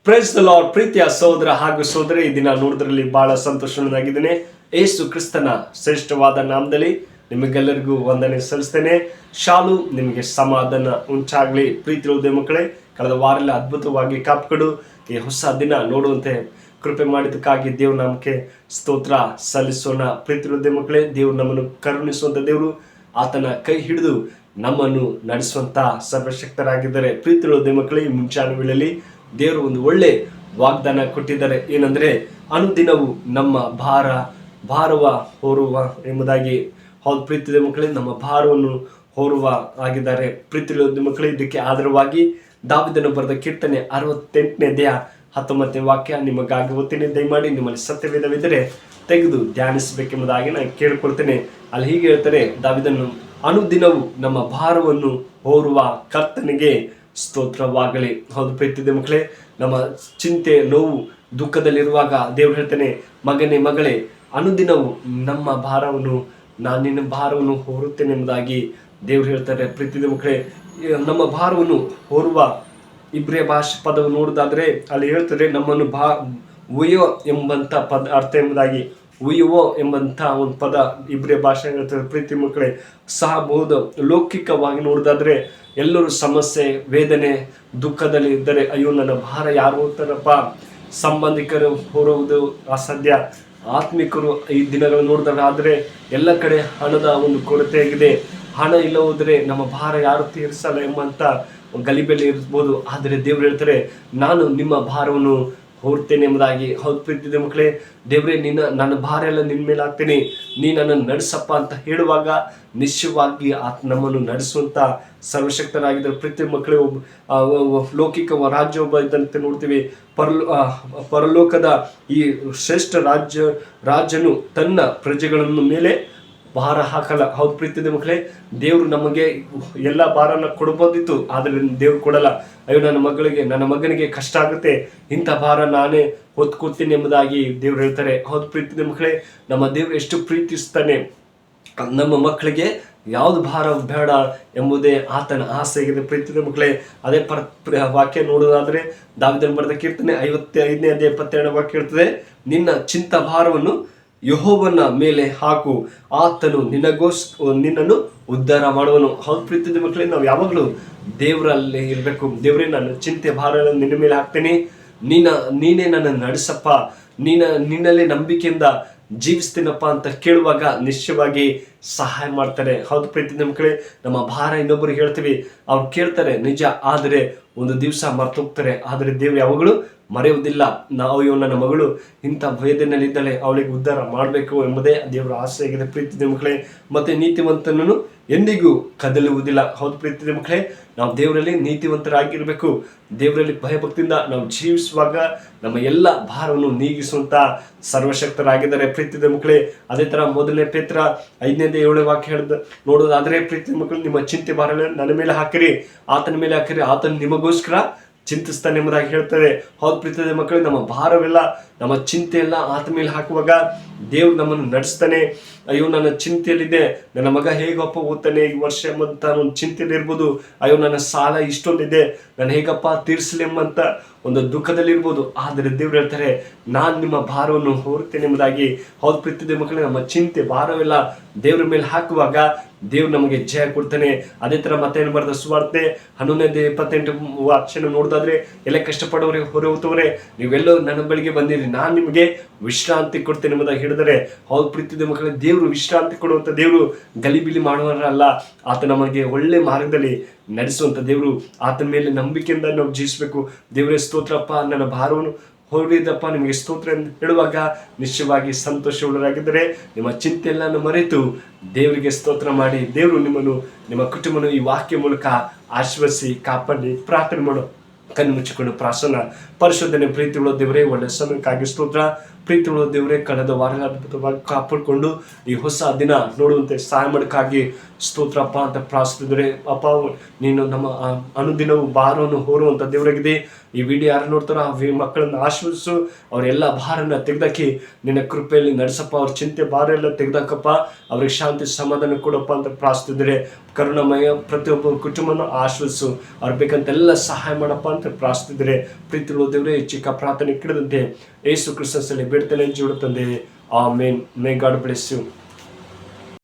Praise the lord. ಪ್ರೀತಿಯ ಸಹೋದರ ಹಾಗೂ ಸಹೋದರಿ, ಈ ದಿನ ನೋಡಿದ್ರಲ್ಲಿ ಬಹಳ ಸಂತೋಷವಾಗಿದ್ದೇನೆ. ಯೇಸು ಕ್ರಿಸ್ತನ ಶ್ರೇಷ್ಠವಾದ ನಾಮದಲ್ಲಿ ನಿಮಗೆಲ್ಲರಿಗೂ ವಂದನೆ ಸಲ್ಲಿಸ್ತೇನೆ. ಶಾಲು ನಿಮಗೆ ಸಮಾಧಾನ ಉಂಟಾಗಲಿ. ಪ್ರೀತಿಯ ಮಕ್ಕಳೇ, ಕಳೆದ ವಾರೆಲ್ಲ ಅದ್ಭುತವಾಗಿ ಕಾಪಾಡು ಈ ಹೊಸ ದಿನ ನೋಡುವಂತೆ ಕೃಪೆ ಮಾಡಿದ್ದಕ್ಕಾಗಿ ದೇವ್ರ ನಾಮಕ್ಕೆ ಸ್ತೋತ್ರ ಸಲ್ಲಿಸೋಣ. ಪ್ರೀತಿಯ ಮಕ್ಕಳೇ, ದೇವ್ರು ನಮ್ಮನ್ನು ಕರುಣಿಸುವಂತ ದೇವರು, ಆತನ ಕೈ ಹಿಡಿದು ನಮ್ಮನ್ನು ನಡೆಸುವಂತ ಸರ್ವಶಕ್ತರಾಗಿದ್ದಾರೆ. ಪ್ರೀತಿಯ ಮಕ್ಕಳೇ, ಈ ಮುಂಚಾನ ವೇಳೆಯಲ್ಲಿ ದೇವರು ಒಂದು ಒಳ್ಳೆ ವಾಗ್ದಾನ ಕೊಟ್ಟಿದ್ದಾರೆ. ಏನಂದ್ರೆ, ಅನುದಿನವೂ ನಮ್ಮ ಭಾರವ ಹೊರುವ ಎಂಬುದಾಗಿ. ಹೌದು ಪ್ರೀತಿಯ ಮಕ್ಕಳೇ, ನಮ್ಮ ಭಾರವನ್ನು ಹೊರುವ ಆಗಿದ್ದಾರೆ. ಪ್ರೀತಿಯ ಮಕ್ಕಳೇ, ಇದಕ್ಕೆ ಆಧಾರವಾಗಿ ದಾವಿದನು ಬರೆದ ಕೀರ್ತನೆ 68ನೇ ಅಧ್ಯಾಯ 19ನೇ ವಾಕ್ಯ ನಿಮಗಾಗಿ ಓದ್ತೀನಿ. ದಯಮಾಡಿ ನಿಮ್ಮಲ್ಲಿ ಸತ್ಯವೇದವಿದ್ದರೆ ತೆಗೆದು ಧ್ಯಾನಿಸಬೇಕೆಂಬುದಾಗಿ ನಾನು ಕೇಳಿಕೊಳ್ತೇನೆ. ಅಲ್ಲಿ ಹೀಗೆ ಹೇಳ್ತಾರೆ ದಾವಿದನು, ಅನುದಿನವೂ ನಮ್ಮ ಭಾರವನ್ನು ಹೊರುವ ಕರ್ತನಿಗೆ ಸ್ತೋತ್ರವಾಗಲಿ. ಹೌದು ಪ್ರೀತಿಯ ಮಕ್ಕಳೇ, ನಮ್ಮ ಚಿಂತೆ, ನೋವು, ದುಃಖದಲ್ಲಿರುವಾಗ ದೇವ್ರು ಹೇಳ್ತಾನೆ, ಮಗನೇ ಮಗಳೇ, ಅನುದಿನವೂ ನಮ್ಮ ಭಾರವನ್ನು ನಾನು ನಿನ್ನ ಭಾರವನ್ನು ಹೊರುತ್ತೇನೆ ಎಂಬುದಾಗಿ ದೇವ್ರು ಹೇಳ್ತಾರೆ. ಪ್ರೀತಿಯ ಮಕ್ಕಳೇ, ನಮ್ಮ ಭಾರವನ್ನು ಹೊರುವ ಇಬ್ರಿಯ ಭಾಷೆ ಪದವನ್ನು ನೋಡೋದಾದ್ರೆ ಅಲ್ಲಿ ಹೇಳ್ತಾರೆ, ನಮ್ಮನ್ನು ಉಯ್ಯೋ ಎಂಬಂತ ಪದ ಅರ್ಥ ಎಂಬುದಾಗಿ. ಉಯ್ಯುವೋ ಎಂಬಂಥ ಒಂದು ಪದ ಇಬ್ರಿಯ ಭಾಷೆ ಹೇಳ್ತಾರೆ. ಪ್ರೀತಿ ಮಕ್ಕಳೇ, ಸಹ ಬಹುದು ಲೌಕಿಕವಾಗಿ ನೋಡೋದಾದ್ರೆ ಎಲ್ಲರೂ ಸಮಸ್ಯೆ, ವೇದನೆ, ದುಃಖದಲ್ಲಿ ಇದ್ದರೆ, ಅಯ್ಯೋ ನನ್ನ ಭಾರ ಯಾರು ಹೋಗ್ತಾರಪ್ಪ, ಸಂಬಂಧಿಕರು ಹೊರುವುದು ಅಸಾಧ್ಯ. ಆತ್ಮಿಕರು ಈ ದಿನಗಳು ನೋಡಿದ್ರೆ ಆದರೆ ಎಲ್ಲ ಕಡೆ ಹಣದ ಒಂದು ಕೊರತೆ ಆಗಿದೆ. ಹಣ ಇಲ್ಲ ಹೋದ್ರೆ ನಮ್ಮ ಭಾರ ಯಾರು ತೀರಿಸಲ್ಲ ಎಂಬಂತ ಗಲಿಬೆಲೆ ಇರ್ಬೋದು. ಆದರೆ ದೇವ್ರು ಹೇಳ್ತಾರೆ, ನಾನು ನಿಮ್ಮ ಭಾರವನ್ನು ಹೊರ್ತೇನೆ ಎಂಬುದಾಗಿ. ಹೌದು ಪ್ರೀತಿಯ ಮಕ್ಕಳೇ, ದೇವ್ರೇ ನನ್ನ ಭಾರ ಎಲ್ಲ ನಿನ್ನ ಮೇಲೆ ಹಾಕ್ತೀನಿ, ನೀ ನನ್ನನ್ನು ನಡೆಸಪ್ಪ ಅಂತ ಹೇಳುವಾಗ ನಿಶ್ಚಯವಾಗಿ ನಮ್ಮನ್ನು ನಡೆಸುವಂತ ಸರ್ವಶಕ್ತನಾಗಿದ್ದರೆ. ಪ್ರೀತಿಯ ಮಕ್ಕಳೇ, ಲೌಕಿಕ ರಾಜ್ಯ ಒಬ್ಬ ಇದ್ದಂತೆ ನೋಡ್ತೀವಿ. ಪರಲೋಕದ ಈ ಶ್ರೇಷ್ಠ ರಾಜನು ತನ್ನ ಪ್ರಜೆಗಳನ್ನು ಮೇಲೆ ಭಾರ ಹಾಕಲ್ಲ. ಹೌದು ಪ್ರೀತಿಯ ಮಕ್ಕಳೇ, ದೇವರು ನಮಗೆ ಎಲ್ಲ ಭಾರನ ಕೊಡಬಹುದಿತ್ತು, ಆದರೆ ದೇವ್ರು ಕೊಡಲ್ಲ. ಅಯ್ಯೋ ನನ್ನ ಮಗನಿಗೆ ಕಷ್ಟ ಆಗುತ್ತೆ, ಇಂಥ ಭಾರ ನಾನೇ ಹೊತ್ಕೊಡ್ತೀನಿ ಎಂಬುದಾಗಿ ದೇವ್ರು ಹೇಳ್ತಾರೆ. ಹೌದು ಪ್ರೀತಿಯ ಮಕ್ಕಳೇ, ನಮ್ಮ ದೇವ್ರು ಎಷ್ಟು ಪ್ರೀತಿಸ್ತಾನೆ. ನಮ್ಮ ಮಕ್ಕಳಿಗೆ ಯಾವ್ದು ಭಾರ ಬೇಡ ಎಂಬುದೇ ಆತನ ಆಸೆ ಆಗಿದೆ. ಪ್ರೀತಿಯ ಮಕ್ಕಳೇ, ಅದೇ ವಾಕ್ಯ ನೋಡೋದಾದ್ರೆ ದಾವಿದನು ಬರೆದ ಕೀರ್ತನೆ 55ನೇ ಅಧ್ಯಾಯ 72ನೇ ವಾಕ್ಯ ಹೇಳ್ತದೆ, ನಿನ್ನ ಚಿಂತ ಭಾರವನ್ನು ಯೆಹೋವನ ಮೇಲೆ ಹಾಕು, ಆತನು ನಿನ್ನನ್ನು ಉದ್ಧಾರ ಮಾಡುವನು. ಹೌದು ಪ್ರೀತಿಯ ಮಕ್ಕಳೇ, ನಾವು ಯಾವಾಗಲೂ ದೇವರಲ್ಲಿ ಇರಬೇಕು. ದೇವರೇ, ನಾನು ಚಿಂತೆ ಭಾರ ನಿನ್ನ ಮೇಲೆ ಹಾಕ್ತೇನೆ, ನೀನೇ ನನ್ನ ನಡೆಸಪ್ಪ, ನಿನ್ನಲ್ಲಿ ನಂಬಿಕೆಯಿಂದ ಜೀವಿಸ್ತೀನಪ್ಪ ಅಂತ ಕೇಳುವಾಗ ನಿಶ್ಚಯವಾಗಿ ಸಹಾಯ ಮಾಡ್ತಾರೆ. ಹೌದು ಪ್ರೀತಿಯ ಮಕ್ಕಳೇ, ನಮ್ಮ ಭಾರ ಇನ್ನೊಬ್ಬರಿಗೆ ಹೇಳ್ತೀವಿ, ಅವ್ರು ಕೇಳ್ತಾರೆ ನಿಜ, ಆದರೆ ಒಂದು ದಿವಸ ಮರ್ತೋಗ್ತಾರೆ. ಆದರೆ ದೇವ್ರು ಯಾವಾಗಲೂ ಮರೆಯುವುದಿಲ್ಲ. ನಾವು ನನ್ನ ಮಗಳು ಇಂಥ ವೇದನೆಯಲ್ಲಿದ್ದಾಳೆ, ಅವಳಿಗೆ ಉದ್ಧಾರ ಮಾಡಬೇಕು ಎಂಬುದೇ ದೇವರ ಆಸೆ ಆಗಿದೆ. ಪ್ರೀತಿಯ ಮಕ್ಕಳೇ, ಮತ್ತೆ ನೀತಿವಂತನನ್ನು ಎಂದಿಗೂ ಕದಲುವುದಿಲ್ಲ. ಹೌದು ಪ್ರೀತಿಯ ಮಕ್ಕಳೇ, ನಾವು ದೇವರಲ್ಲಿ ನೀತಿವಂತರಾಗಿರ್ಬೇಕು. ದೇವರಲ್ಲಿ ಭಯಭಕ್ತಿಯಿಂದ ನಾವು ಜೀವಿಸುವಾಗ ನಮ್ಮ ಎಲ್ಲ ಭಾರವನ್ನು ನೀಗಿಸುವಂತ ಸರ್ವಶಕ್ತರಾಗಿದ್ದಾರೆ. ಪ್ರೀತಿಯ ಮಕ್ಕಳೇ, ಅದೇ ತರ 1 ಪೇತ್ರ 5:7 ವಾಕ್ಯ ನೋಡೋದಾದ್ರೆ, ಪ್ರೀತಿಯ ಮಕ್ಕಳು, ನಿಮ್ಮ ಚಿಂತೆ ಭಾರ ನನ್ನ ಮೇಲೆ ಹಾಕಿರಿ, ಆತನ ಮೇಲೆ ಹಾಕಿರಿ, ಆತನ ನಿಮಗೋಸ್ಕರ ಚಿಂತಿಸ್ತಾನೆ ಎಂಬುದಾಗಿ ಹೇಳ್ತಾರೆ. ಹೌದು ಪ್ರೀತಿಯ ಮಕ್ಕಳೇ, ನಮ್ಮ ಭಾರವೆಲ್ಲ, ನಮ್ಮ ಚಿಂತೆ ಎಲ್ಲ ಆತ ಮೇಲೆ ಹಾಕುವಾಗ ದೇವ್ರು ನಮ್ಮನ್ನು ನಡೆಸ್ತಾನೆ. ಅಯ್ಯೋ ನನ್ನ ಚಿಂತೆಯಲ್ಲಿದೆ, ನನ್ನ ಮಗ ಹೇಗಪ್ಪ ಓದ್ತಾನೆ ಈ ವರ್ಷ ಎಂಬಂತ ಒಂದು ಚಿಂತೆಯಲ್ಲಿ ಇರ್ಬೋದು. ಅಯ್ಯೋ ನನ್ನ ಸಾಲ ಇಷ್ಟೊಂದಿದೆ, ನಾನು ಹೇಗಪ್ಪ ತೀರಿಸಲಿ ಎಂಬಂತ ಒಂದು ದುಃಖದಲ್ಲಿರ್ಬೋದು. ಆದರೆ ದೇವ್ರು ಹೇಳ್ತಾರೆ, ನಾನು ನಿಮ್ಮ ಭಾರವನ್ನು ಹೊರುತ್ತೇನೆ ಎಂಬುದಾಗಿ. ಹೌದು ಪ್ರೀತಿಯ ಮಕ್ಕಳೇ, ನಮ್ಮ ಚಿಂತೆ ಭಾರವೆಲ್ಲ ದೇವ್ರ ಮೇಲೆ ಹಾಕುವಾಗ ದೇವ್ರು ನಮಗೆ ಜಯ ಕೊಡ್ತಾನೆ. ಅದೇ ತರ ಮತ್ತೇನು ಬರೆದ ಸುವಾರ್ತೆ 11:28 ವಾಕ್ಯನ ನೋಡೋದಾದ್ರೆ, ಎಲ್ಲ ಕಷ್ಟಪಡೋರೆ ಹೊರತವರೇ ನೀವೆಲ್ಲೋ ನನ್ನ ಬಳಿಗೆ ಬಂದಿರಿ, ನಾನು ನಿಮಗೆ ವಿಶ್ರಾಂತಿ ಕೊಡ್ತೇನೆ ಎಂಬುದಾಗಿ ಹೇಳಿದರೆ. ಹೌದು ಪ್ರೀತಿಯ ಮಕ್ಕಳೇ, ದೇವರು ವಿಶ್ರಾಂತಿ ಕೊಡುವಂತ ದೇವರು ಗಲಿಬಿಲಿ ಮಾಡುವವರಲ್ಲ. ಆತ ನಮಗೆ ಒಳ್ಳೆ ಮಾರ್ಗದಲ್ಲಿ ನಡೆಸುವಂತ ದೇವರು. ಆತನ ಮೇಲೆ ನಂಬಿಕೆಯಿಂದ ನಾವು ಜೀವಿಸಬೇಕು. ದೇವರೇ ಸ್ತೋತ್ರಪ್ಪ, ನನ್ನ ಭಾರವನ್ನು ಹೊರಿದಪ್ಪ, ನಿಮಗೆ ಸ್ತೋತ್ರ ಎಂದು ಹೇಳುವಾಗ ನಿಶ್ಚಯವಾಗಿ ಸಂತೋಷವುಳ್ಳರಾಗಿದ್ದರೆ ನಿಮ್ಮ ಚಿಂತೆಯನ್ನು ಮರೆತು ದೇವರಿಗೆ ಸ್ತೋತ್ರ ಮಾಡಿ, ದೇವರು ನಿಮ್ಮನ್ನು, ನಿಮ್ಮ ಕುಟುಂಬವನ್ನು ಈ ವಾಕ್ಯ ಮೂಲಕ ಆಶೀರ್ವದಿಸಿ ಕಾಪಾಡಿ. ಪ್ರಾರ್ಥನೆ ಮಾಡು, ಕಣ್ಣು ಮುಚ್ಚಿಕೊಂಡು ಪ್ರಾರ್ಥನಾ. ಪರಿಶುದ್ಧನೆ ಪ್ರೀತಿಯುಳ್ಳ ದೇವರೇ, ಒಳ್ಳೆ ಸಮಯಕ್ಕಾಗಿ ಸ್ತೋತ್ರ. ಪ್ರೀತಿಯುಳ್ಳ ದೇವರೇ, ಕಳೆದ ವಾರ ಅದ್ಭುತವಾಗಿ ಕಾಪಾಡಿಕೊಂಡು ಈ ಹೊಸ ದಿನ ನೋಡುವಂತೆ ಸಹಾಯ ಮಾಡೋಕ್ಕಾಗಿ ಸ್ತೋತ್ರಪ್ಪ ಅಂತ ಪ್ರಾರ್ಥಿಸಿದರೆ ಅಪ್ಪ, ನೀನು ನಮ್ಮ ಅನುದಿನವೂ ಭಾರವನ್ನು ಹೊರುವಂಥ ದೇವರಾಗಿದೆ. ಈ ವಿಡಿಯೋ ಯಾರು ನೋಡ್ತಾರೋ ಆ ಮಕ್ಕಳನ್ನು ಆಶೀರ್ವದಿಸು, ಅವರೆಲ್ಲ ಭಾರನ ತೆಗೆದಾಕಿ ನಿನ್ನ ಕೃಪೆಯಲ್ಲಿ ನಡೆಸಪ್ಪ. ಅವ್ರ ಚಿಂತೆ ಭಾರ ಎಲ್ಲ ತೆಗೆದಾಕಪ್ಪ, ಅವ್ರಿಗೆ ಶಾಂತಿ ಸಮಾಧಾನ ಕೊಡಪ್ಪ ಅಂತ ಪ್ರಾರ್ಥಿಸಿದರೆ ಕರುಣಮಯ ಪ್ರತಿಯೊಬ್ಬ ಕುಟುಂಬನ ಆಶ್ವಸಿಸು, ಅವ್ರು ಬೇಕಂತೆಲ್ಲ ಸಹಾಯ ಮಾಡಪ್ಪ ಅಂತ ಪ್ರಾರ್ಥಿಸಿದರೆ ಪ್ರೀತಿಯುಳ್ಳ ದೇವರೇ, ಚಿಕ್ಕ ಪ್ರಾರ್ಥನೆ ಕಿಡದಂತೆ ಯೇಸು ಕ್ರಿಸ್ತನಲ್ಲಿ ಬೇಡ್ತೇನೆ ಜೀವ ತಂದೆ. Amen. May God bless you.